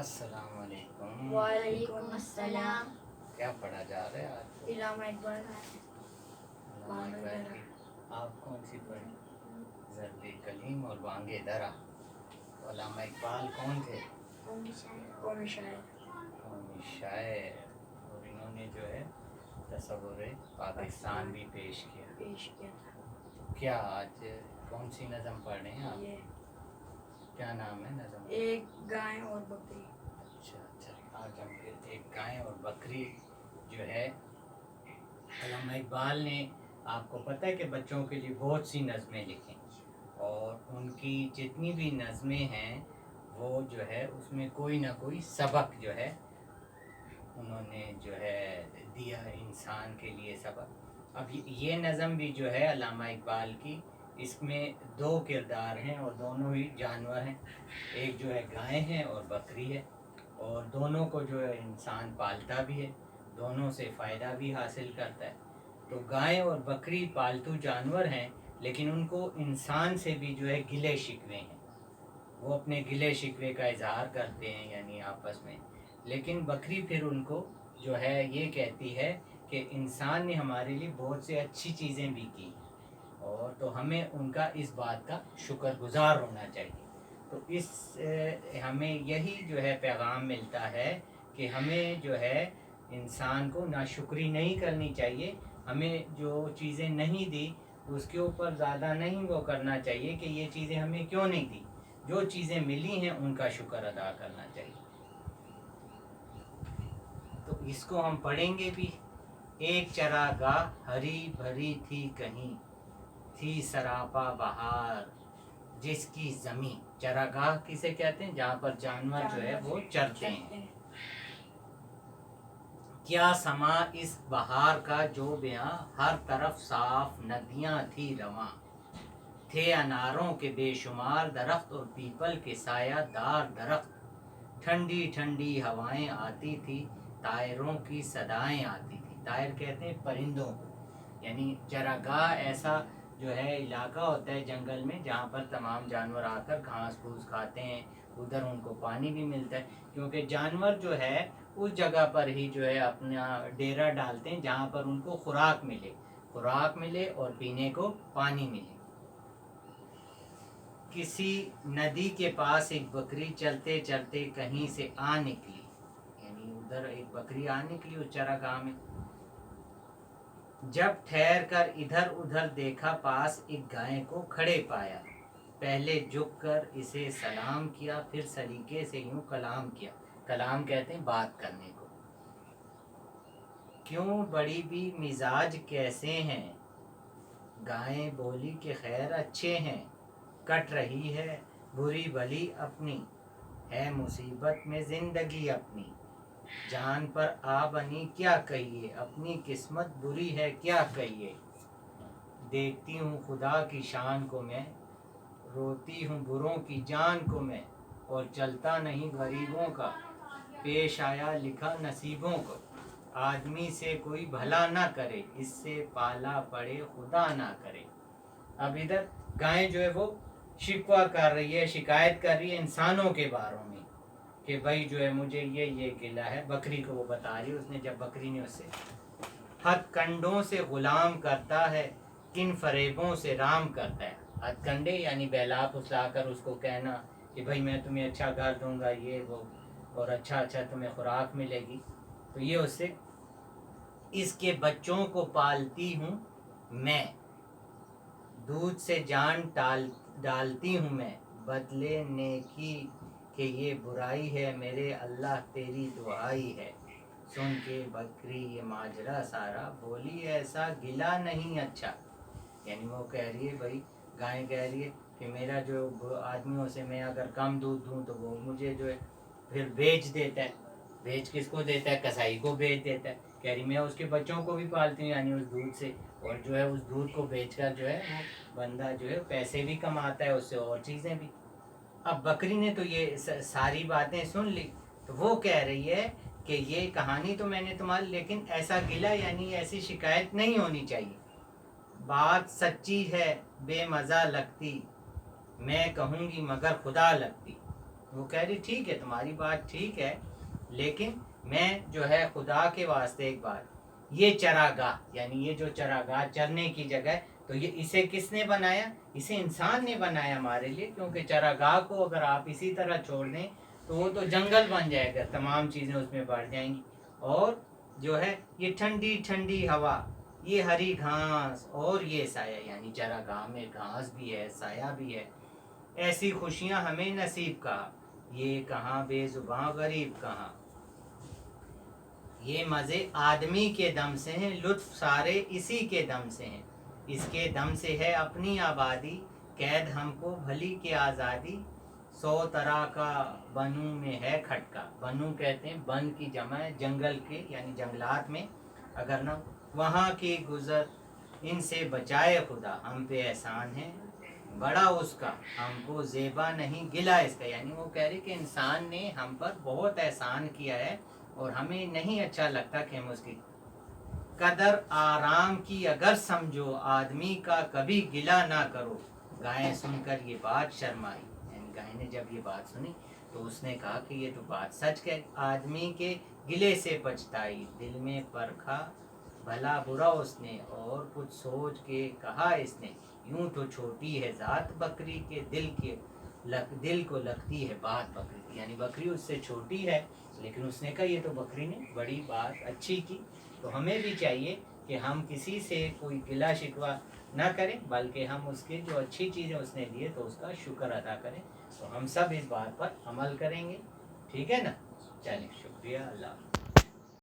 अस्सलाम वालेकुम। वालेकुम अस्सलाम। क्या पढ़ा जा रहा है आज? इल्लामा इकबाल अल्लामा इकबाल की आप कौन सी पढ़ी? ज़र्द कलीम और बांगे दरा। तो अल्लामा इकबाल कौन थे? कौमी शायर कौमी शायर। और इन्होंने जो है तसव्वुर पाकिस्तान भी पेश किया। क्या आज कौन सी नज़म पढ़ रहे हैं आप? ये क्या नाम है नज़म? एक गाय और बकरी। अच्छा, आज हम फिर एक गाय और बकरी जो है अल्लामा इकबाल ने, आपको पता है कि बच्चों के लिए बहुत सी नज़में लिखी और उनकी जितनी भी नज़में हैं वो जो है उसमें कोई ना कोई सबक जो है उन्होंने जो है दिया इंसान के लिए सबक। अब ये नज़म भी जो है अल्लामा इकबाल की, इसमें दो किरदार हैं और दोनों ही जानवर हैं। एक जो है गाय है और बकरी है, और दोनों को जो है इंसान पालता भी है, दोनों से फ़ायदा भी हासिल करता है। तो गाय और बकरी पालतू जानवर हैं, लेकिन उनको इंसान से भी जो है गिले शिकवे हैं, वो अपने गिले शिकवे का इजहार करते हैं यानी आपस में। लेकिन बकरी फिर उनको जो है ये कहती है कि इंसान ने हमारे लिए बहुत से अच्छी चीज़ें भी की और तो हमें उनका इस बात का शुक्रगुजार होना चाहिए। तो इस हमें यही जो है पैगाम मिलता है कि हमें जो है इंसान को नाशुक्री नहीं करनी चाहिए। हमें जो चीज़ें नहीं दी उसके ऊपर ज़्यादा नहीं वो करना चाहिए कि ये चीज़ें हमें क्यों नहीं दी। जो चीज़ें मिली हैं उनका शुक्र अदा करना चाहिए। तो इसको हम पढ़ेंगे भी। एक चरागाह हरी भरी थी कहीं, थी सरापा बहार जिसकी ज़मीं। चरागाह किसे कहते हैं? जहाँ पर जानवर जो है वो चरते हैं। क्या समा इस बहार का जो बयां, हर तरफ साफ नदियाँ थी रवां, थे अनारों के बेशुमार दरख्त और पीपल के सायादार दरख्त, ठंडी ठंडी हवाएं आती थी, तायरों की सदाएं आती थी। तायर कहते हैं परिंदों को, यानी चरागाह ऐसा जो है इलाका होता है जंगल में जहाँ पर तमाम जानवर आकर घास फूस खाते हैं, उधर उनको पानी भी मिलता है, क्योंकि जानवर जो है उस जगह पर ही जो है अपना डेरा डालते हैं जहाँ पर उनको खुराक मिले और पीने को पानी मिले। किसी नदी के पास एक बकरी चलते चलते कहीं से आ निकली, यानी उधर एक बकरी आ निकली उस चरागाह में। जब ठहर कर इधर उधर देखा, पास एक गाय को खड़े पाया, पहले झुक कर इसे सलाम किया, फिर सलीके से यूं कलाम किया। कलाम कहते हैं बात करने को। क्यों बड़ी भी मिजाज कैसे हैं, गायें बोली के खैर अच्छे हैं, कट रही है बुरी भली अपनी, है मुसीबत में जिंदगी अपनी, जान पर आ बनी क्या कहिए, अपनी किस्मत बुरी है क्या कहिए। देखती हूँ खुदा की शान को मैं, रोती हूँ बुरों की जान को मैं, और चलता नहीं गरीबों का, पेश आया लिखा नसीबों को। आदमी से कोई भला ना करे, इससे पाला पड़े खुदा ना करे। अब इधर गाय जो है वो शिकवा कर रही है, शिकायत कर रही है इंसानों के बारे में कि भाई जो है मुझे ये गिला है। बकरी को वो बता रही है, उसने जब बकरी ने उससे हथकंडों से गुलाम करता है, किन फरेबों से राम करता है। हथकंडे यानी बहला फुसला कर उसको कहना कि भाई मैं तुम्हें अच्छा घर दूंगा ये वो, और अच्छा तुम्हें खुराक मिलेगी। तो ये उससे, इसके बच्चों को पालती हूँ मैं, दूध से जान डालती हूँ मैं, बदले नेकी कि ये बुराई है मेरे अल्लाह तेरी दुआई है। सुन के बकरी ये माजरा सारा, बोली ऐसा गिला नहीं अच्छा। यानी वो कह रही है, भाई गाय कह रही है कि मेरा जो आदमियों से मैं अगर कम दूध दूँ तो वो मुझे जो है फिर बेच देता है। बेच किसको देता है? कसाई को बेच देता है। कह रही मैं उसके बच्चों को भी पालती हूँ यानी उस दूध से, और जो है उस दूध को बेचकर जो है वो बंदा जो है पैसे भी कमाता है उससे और चीज़ें भी। अब बकरी ने तो ये सारी बातें सुन ली, तो वो कह रही है कि ये कहानी तो मैंने तुम्हारी, लेकिन ऐसा गिला यानी ऐसी शिकायत नहीं होनी चाहिए। बात सच्ची है बेमज़ा लगती, मैं कहूँगी मगर खुदा लगती। वो कह रही ठीक है, तुम्हारी बात ठीक है, लेकिन मैं जो है खुदा के वास्ते एक बात, ये चरागाह यानी ये जो चरागाह चरने की जगह, तो ये इसे किसने बनाया? इसे इंसान ने बनाया हमारे लिए, क्योंकि चरागाह को अगर आप इसी तरह छोड़ दें तो वो तो जंगल बन जाएगा, तमाम चीज़ें उसमें बढ़ जाएंगी। और जो है ये ठंडी ठंडी हवा, ये हरी घास और ये साया, यानी चरागाह में घास भी है, साया भी है, ऐसी खुशियां हमें नसीब कहा, ये कहाँ बेजुबां गरीब कहाँ। ये मज़े आदमी के दम से हैं, लुत्फ सारे इसी के दम से हैं, इसके दम से है अपनी आबादी, कैद हमको भली के आज़ादी, 100 तरह का बनू में है खटका। बनू कहते हैं बन की जमा है, जंगल के यानी जंगलात में अगर ना, वहाँ की गुज़र इनसे बचाए खुदा, हम पे एहसान है बड़ा उसका, हमको ज़ेबा नहीं गिला इसका। यानी वो कह रहे कि इंसान ने हम पर बहुत एहसान किया है और हमें नहीं अच्छा लगता कि हम उसकी कदर आराम की अगर समझो, आदमी का कभी गिला ना करो। गाय सुनकर ये बात शर्माई, यानी गाय ने जब ये बात सुनी तो उसने कहा कि ये तो बात सच है, आदमी के गिले से पछताई, दिल में परखा भला बुरा उसने, और कुछ सोच के कहा इसने, यूं तो छोटी है जात बकरी के दिल को लगती है बात बकरी की। यानी बकरी उससे छोटी है, लेकिन उसने कहा ये तो बकरी ने बड़ी बात अच्छी की। तो हमें भी चाहिए कि हम किसी से कोई गिला शिकवा ना करें, बल्कि हम उसकी जो अच्छी चीज़ें उसने दी है तो उसका शुक्र अदा करें। तो हम सब इस बात पर अमल करेंगे, ठीक है ना? चलिए, शुक्रिया, अल्लाह।